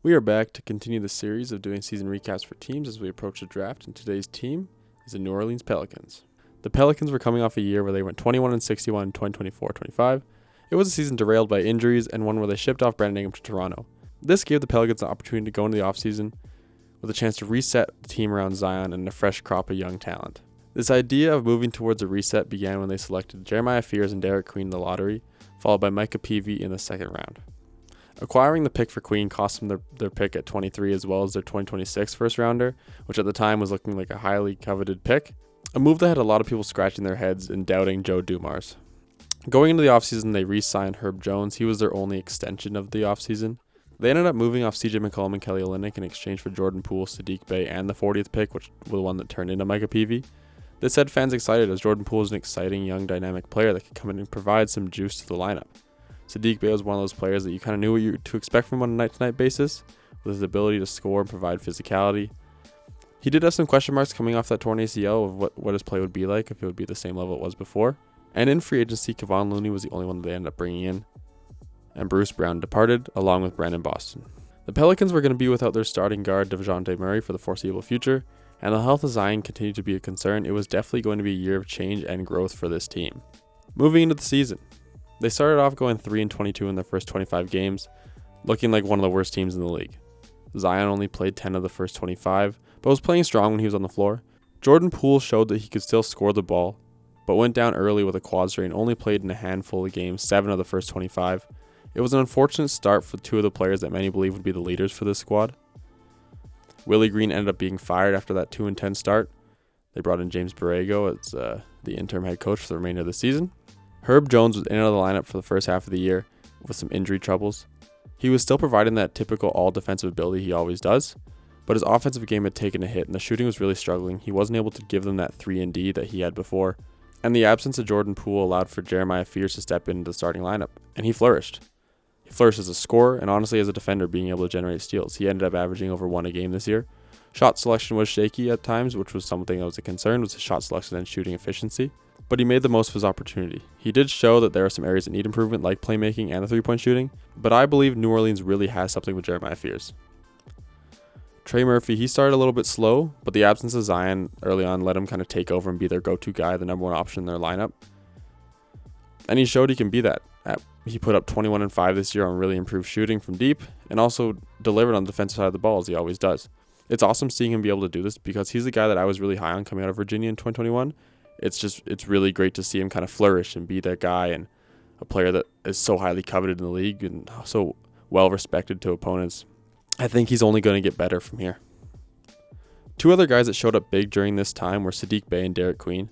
We are back to continue the series of doing season recaps for teams as we approach the draft, and today's team is the New Orleans Pelicans. The Pelicans were coming off a year where they went 21-61 in 2024-25. It was a season derailed by injuries and one where they shipped off Brandon Ingram to Toronto. This gave the Pelicans an opportunity to go into the offseason with a chance to reset the team around Zion and a fresh crop of young talent. This idea of moving towards a reset began when they selected Jeremiah Fears and Derek Queen in the lottery, followed by Micah Peavy in the second round. Acquiring the pick for Queen cost them their pick at 23 as well as their 2026 first rounder, which at the time was looking like a highly coveted pick, a move that had a lot of people scratching their heads and doubting Joe Dumars. Going into the offseason, they re-signed Herb Jones. He was their only extension of the offseason. They ended up moving off CJ McCollum and Kelly Olynyk in exchange for Jordan Poole, Sadiq Bey, and the 40th pick, which was the one that turned into Micah Peavy. This had fans excited as Jordan Poole is an exciting young dynamic player that could come in and provide some juice to the lineup. Sadiq Bey was one of those players that you kind of knew what to expect from on a night-to-night basis, with his ability to score and provide physicality. He did have some question marks coming off that torn ACL of what his play would be like, if it would be the same level it was before. And in free agency, Kevon Looney was the only one that they ended up bringing in, and Bruce Brown departed, along with Brandon Boston. The Pelicans were going to be without their starting guard, DeJounte Murray, for the foreseeable future, and the health of Zion continued to be a concern. It was definitely going to be a year of change and growth for this team. Moving into the season, they started off going 3-22 in their first 25 games, looking like one of the worst teams in the league. Zion only played 10 of the first 25, but was playing strong when he was on the floor. Jordan Poole showed that he could still score the ball, but went down early with a quad strain and only played in a handful of games, 7 of the first 25. It was an unfortunate start for two of the players that many believe would be the leaders for this squad. Willie Green ended up being fired after that 2-10 start. They brought in James Borrego as the interim head coach for the remainder of the season. Herb Jones was in and out of the lineup for the first half of the year with some injury troubles. He was still providing that typical all-defensive ability he always does, but his offensive game had taken a hit and the shooting was really struggling. He wasn't able to give them that 3-and-D that he had before, and the absence of Jordan Poole allowed for Jeremiah Fears to step into the starting lineup, and he flourished. He flourished as a scorer and honestly as a defender, being able to generate steals. He ended up averaging over 1 a game this year. Shot selection was shaky at times, which was something that was a concern, was his shot selection and shooting efficiency. But he made the most of his opportunity. He did show that there are some areas that need improvement, like playmaking and the three-point shooting, but I believe New Orleans really has something with Jeremiah Fears. Trey Murphy, he started a little bit slow, but the absence of Zion early on let him kind of take over and be their go-to guy, the number one option in their lineup. And he showed he can be that. He put up 21-5 this year on really improved shooting from deep, and also delivered on the defensive side of the ball as he always does. It's awesome seeing him be able to do this because he's the guy that I was really high on coming out of Virginia in 2021. It's really great to see him kind of flourish and be that guy and a player that is so highly coveted in the league and so well respected to opponents. I think he's only going to get better from here. Two other guys that showed up big during this time were Sadiq Bey and Derek Queen.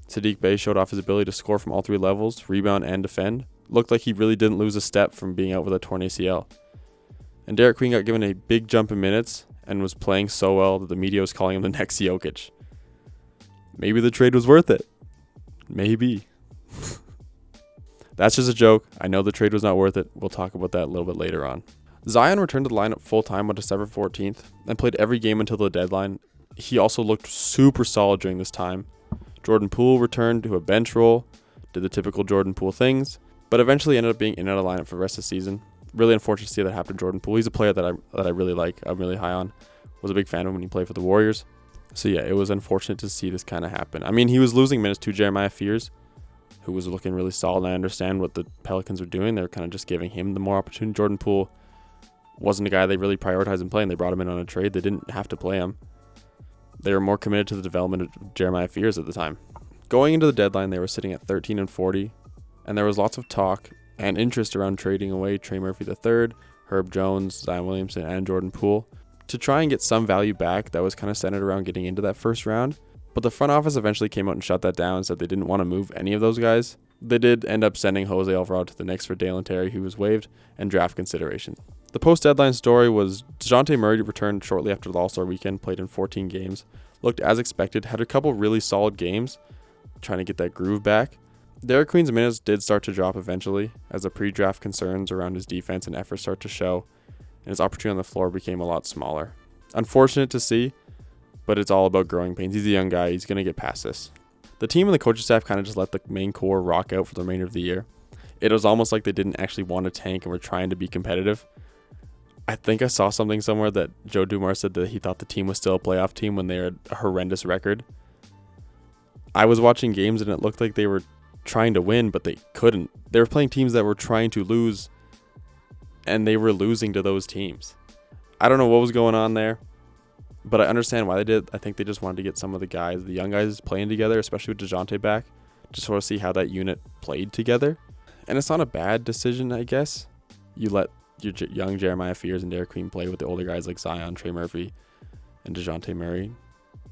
Sadiq Bey showed off his ability to score from all three levels, rebound and defend. Looked like he really didn't lose a step from being out with a torn ACL. And Derek Queen got given a big jump in minutes and was playing so well that the media was calling him the next Jokic. Maybe the trade was worth it. Maybe. That's just a joke. I know the trade was not worth it. We'll talk about that a little bit later on. Zion returned to the lineup full-time on December 14th and played every game until the deadline. He also looked super solid during this time. Jordan Poole returned to a bench role, did the typical Jordan Poole things, but eventually ended up being in and out of the lineup for the rest of the season. Really unfortunate to see that happen to Jordan Poole. He's a player that I really like. I'm really high on. Was a big fan of him when he played for the Warriors. So yeah, it was unfortunate to see this kind of happen. I mean, he was losing minutes to Jeremiah Fears, who was looking really solid. And I understand what the Pelicans were doing. They were kind of just giving him the more opportunity. Jordan Poole wasn't a guy they really prioritized in playing. They brought him in on a trade. They didn't have to play him. They were more committed to the development of Jeremiah Fears at the time. Going into the deadline, they were sitting at 13-40, and there was lots of talk and interest around trading away Trey Murphy III, Herb Jones, Zion Williamson, and Jordan Poole to try and get some value back that was kind of centered around getting into that first round. But the front office eventually came out and shut that down and said they didn't want to move any of those guys. They did end up sending Jose Alvarado to the Knicks for Dalen Terry, who was waived, and draft consideration. The post-deadline story was DeJounte Murray returned shortly after the All-Star weekend, played in 14 games, looked as expected, had a couple really solid games, trying to get that groove back. Derek Queen's minutes did start to drop eventually, as the pre-draft concerns around his defense and effort start to show, and his opportunity on the floor became a lot smaller. Unfortunate to see, but it's all about growing pains. He's a young guy. He's going to get past this. The team and the coaching staff kind of just let the main core rock out for the remainder of the year. It was almost like they didn't actually want to tank and were trying to be competitive. I think I saw something somewhere that Joe Dumars said that he thought the team was still a playoff team when they had a horrendous record. I was watching games and it looked like they were trying to win, but they couldn't. They were playing teams that were trying to lose, and they were losing to those teams. I don't know what was going on there, but I understand why they did. I think they just wanted to get some of the guys, the young guys, playing together, especially with DeJounte back, just sort of see how that unit played together. And it's not a bad decision, I guess. You let your young Jeremiah Fears and Derek Queen play with the older guys like Zion, Trey Murphy, and DeJounte Murray.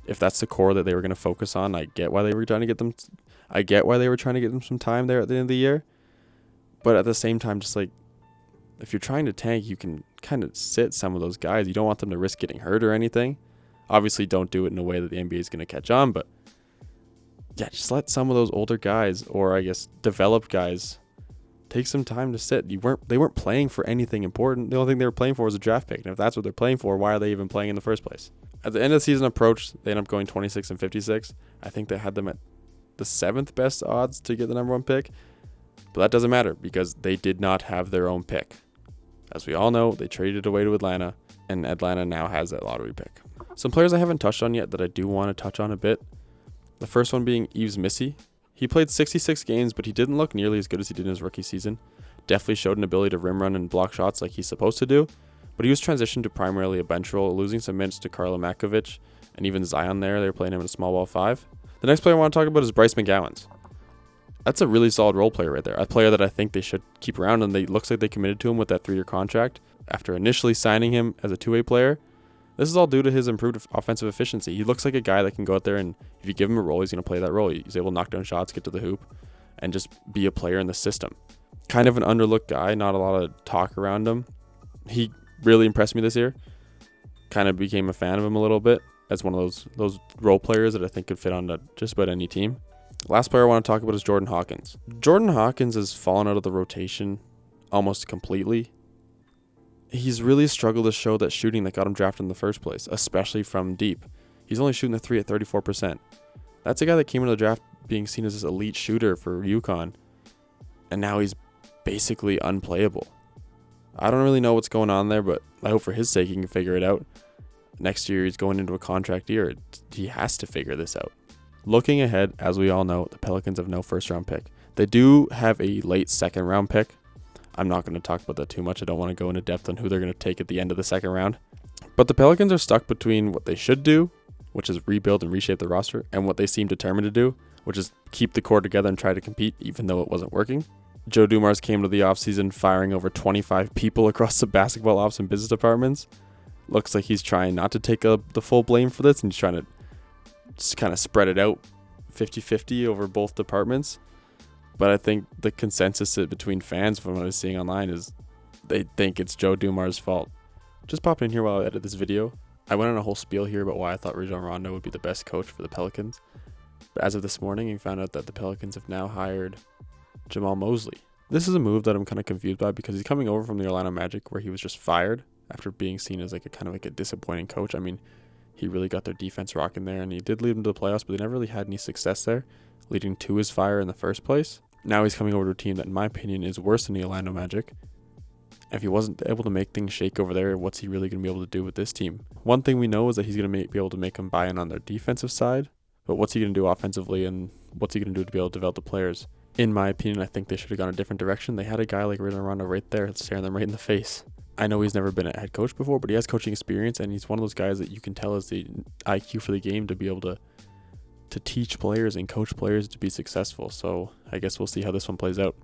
If that's the core that they were going to focus on, I get why they were trying to get them. I get why they were trying to get them some time there at the end of the year. But at the same time, just like, if you're trying to tank, you can kind of sit some of those guys. You don't want them to risk getting hurt or anything. Obviously, don't do it in a way that the NBA is going to catch on. But yeah, just let some of those older guys, or I guess developed guys, take some time to sit. They weren't playing for anything important. The only thing they were playing for was a draft pick. And if that's what they're playing for, why are they even playing in the first place? At the end of the season approached, they ended up going 26-56. I think they had them at the 7th best odds to get the number 1 pick. But that doesn't matter because they did not have their own pick. As we all know, they traded it away to Atlanta, and Atlanta now has that lottery pick. Some players I haven't touched on yet that I do want to touch on a bit. The first one being Yves Missy. He played 66 games, but he didn't look nearly as good as he did in his rookie season. Definitely showed an ability to rim run and block shots like he's supposed to do, but he was transitioned to primarily a bench role, losing some minutes to Karlo Makovic and even Zion there. They were playing him in a small ball 5. The next player I want to talk about is Bryce McGowens. That's a really solid role player right there. A player that I think they should keep around, and it looks like they committed to him with that 3-year contract after initially signing him as a 2-way player. This is all due to his improved offensive efficiency. He looks like a guy that can go out there, and if you give him a role, he's going to play that role. He's able to knock down shots, get to the hoop, and just be a player in the system. Kind of an underlooked guy, not a lot of talk around him. He really impressed me this year. Kind of became a fan of him a little bit as one of those role players that I think could fit on just about any team. Last player I want to talk about is Jordan Hawkins. Jordan Hawkins has fallen out of the rotation almost completely. He's really struggled to show that shooting that got him drafted in the first place, especially from deep. He's only shooting the 3 at 34%. That's a guy that came into the draft being seen as this elite shooter for UConn, and now he's basically unplayable. I don't really know what's going on there, but I hope for his sake he can figure it out. Next year he's going into a contract year. He has to figure this out. Looking ahead, as we all know, the Pelicans have no first-round pick. They do have a late second-round pick. I'm not going to talk about that too much. I don't want to go into depth on who they're going to take at the end of the second round. But the Pelicans are stuck between what they should do, which is rebuild and reshape the roster, and what they seem determined to do, which is keep the core together and try to compete, even though it wasn't working. Joe Dumars came to the offseason firing over 25 people across the basketball ops and business departments. Looks like he's trying not to take the full blame for this, and he's trying to just kind of spread it out 50-50 over both departments. But I think the consensus between fans from what I was seeing online is they think it's Joe Dumars' fault. Just popping in here while I edit this video. I went on a whole spiel here about why I thought Rajon Rondo would be the best coach for the Pelicans. But as of this morning, we found out that the Pelicans have now hired Jamal Mosley. This is a move that I'm kind of confused by because he's coming over from the Orlando Magic where he was just fired after being seen as like a disappointing coach. I mean, he really got their defense rocking there, and he did lead them to the playoffs, but they never really had any success there, leading to his fire in the first place. Now he's coming over to a team that, in my opinion, is worse than the Orlando Magic. If he wasn't able to make things shake over there, what's he really going to be able to do with this team? One thing we know is that he's going to be able to make them buy in on their defensive side, but what's he going to do offensively, and what's he going to do to be able to develop the players? In my opinion, I think they should have gone a different direction. They had a guy like Rajon Rondo right there staring them right in the face. I know he's never been a head coach before, but he has coaching experience, and he's one of those guys that you can tell is the IQ for the game to be able to teach players and coach players to be successful. So I guess we'll see how this one plays out.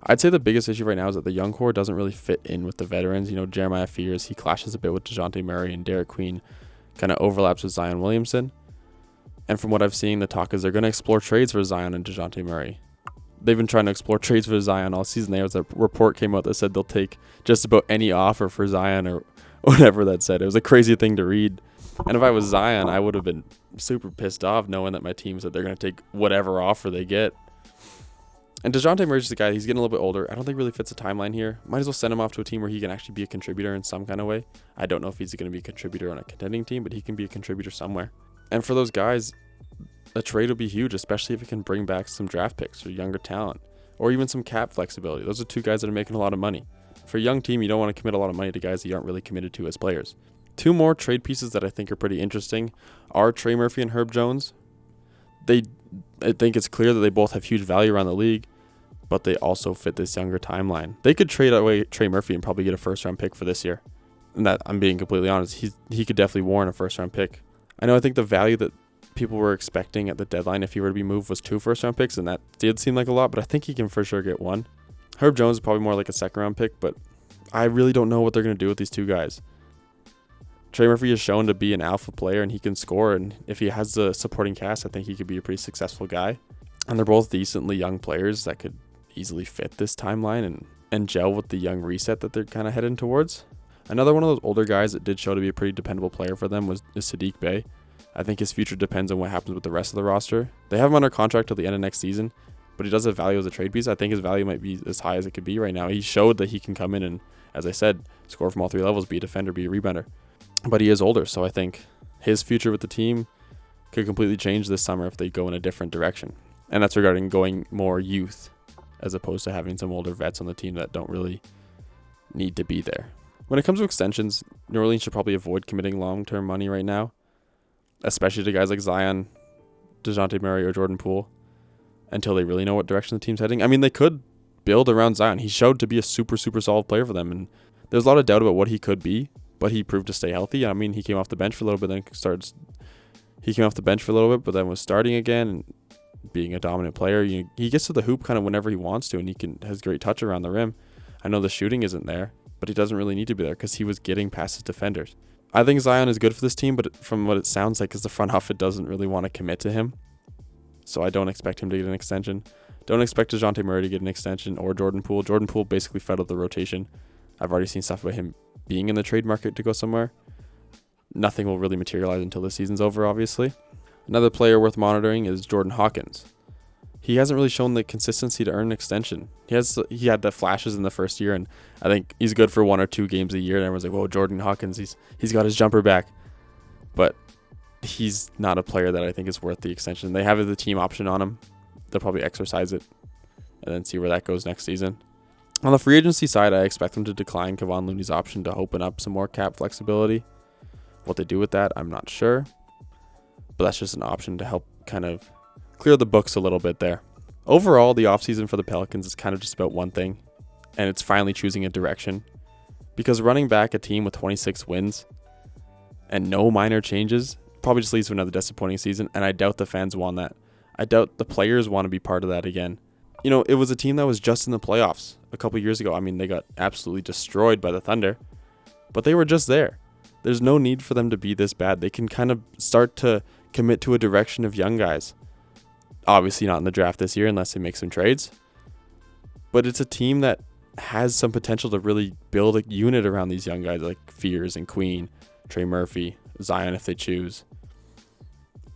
I'd say the biggest issue right now is that the young core doesn't really fit in with the veterans. You know, Jeremiah Fears, he clashes a bit with DeJounte Murray, and Derek Queen kind of overlaps with Zion Williamson. And from what I've seen, the talk is they're going to explore trades for Zion and DeJounte Murray. They've been trying to explore trades for Zion all season. There was a report came out that said they'll take just about any offer for Zion or whatever that said. It was a crazy thing to read. And if I was Zion, I would have been super pissed off knowing that my team said they're going to take whatever offer they get. And DeJounte Murray's just a guy, he's getting a little bit older. I don't think really fits the timeline here. Might as well send him off to a team where he can actually be a contributor in some kind of way. I don't know if he's going to be a contributor on a contending team, but he can be a contributor somewhere. And for those guys, a trade will be huge, especially if it can bring back some draft picks or younger talent, or even some cap flexibility. Those are two guys that are making a lot of money. for a young team, you don't want to commit a lot of money to guys that you aren't really committed to as players. Two more trade pieces that I think are pretty interesting are Trey Murphy and Herb Jones. I think it's clear that they both have huge value around the league, but they also fit this younger timeline. They could trade away Trey Murphy and probably get a first-round pick for this year. And that, I'm being completely honest, he could definitely warrant a first-round pick. I think the value that people were expecting at the deadline if he were to be moved was 2 first-round picks, and that did seem like a lot, but I think he can for sure get 1. Herb Jones is probably more like a second-round pick, but I really don't know what they're going to do with these two guys. Trey Murphy is shown to be an alpha player, and he can score, and if he has the supporting cast, I think he could be a pretty successful guy. And they're both decently young players that could easily fit this timeline and gel with the young reset that they're kind of heading towards. Another one of those older guys that did show to be a pretty dependable player for them is Sadiq Bey. I think his future depends on what happens with the rest of the roster. They have him under contract till the end of next season, but he does have value as a trade piece. I think his value might be as high as it could be right now. He showed that he can come in and, as I said, score from all 3 levels, be a defender, be a rebounder. But he is older, so I think his future with the team could completely change this summer if they go in a different direction. And that's regarding going more youth as opposed to having some older vets on the team that don't really need to be there. When it comes to extensions, New Orleans should probably avoid committing long-term money right now, especially to guys like Zion, DeJounte Murray, or Jordan Poole, until they really know what direction the team's heading. They could build around Zion. He showed to be a super, super solid player for them, and there's a lot of doubt about what he could be, but he proved to stay healthy. He came off the bench for a little bit, but then was starting again and being a dominant player. He gets to the hoop kind of whenever he wants to, and has great touch around the rim. I know the shooting isn't there, but he doesn't really need to be there because he was getting past his defenders. I think Zion is good for this team, but from what it sounds like is the front office doesn't really want to commit to him. So I don't expect him to get an extension. Don't expect DeJounte Murray to get an extension or Jordan Poole. Jordan Poole basically fed out the rotation. I've already seen stuff about him being in the trade market to go somewhere. Nothing will really materialize until the season's over, obviously. Another player worth monitoring is Jordan Hawkins. He hasn't really shown the consistency to earn an extension. He had the flashes in the first year, and I think he's good for 1 or 2 games a year. And everyone's like, "Whoa, Jordan Hawkins, he's got his jumper back," but he's not a player that I think is worth the extension. They have the team option on him. They'll probably exercise it and then see where that goes next season. On the free agency side, I expect them to decline Kevon Looney's option to open up some more cap flexibility. What they do with that, I'm not sure, but that's just an option to help kind of clear the books a little bit there. Overall, the offseason for the Pelicans is kind of just about one thing, and it's finally choosing a direction. Because running back a team with 26 wins and no minor changes probably just leads to another disappointing season, and I doubt the fans want that. I doubt the players want to be part of that again. It was a team that was just in the playoffs a couple years ago. They got absolutely destroyed by the Thunder, but they were just there. There's no need for them to be this bad. They can kind of start to commit to a direction of young guys. Obviously not in the draft this year unless they make some trades, but it's a team that has some potential to really build a unit around these young guys like Fears and Queen, Trey Murphy, Zion if they choose,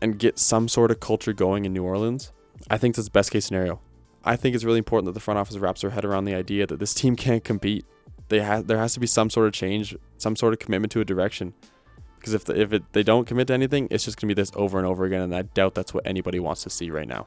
and get some sort of culture going in New Orleans. I think that's the best case scenario. I think it's really important that the front office wraps their head around the idea that this team can't compete. There has to be some sort of change, some sort of commitment to a direction. Because if they don't commit to anything, it's just going to be this over and over again, and I doubt that's what anybody wants to see right now.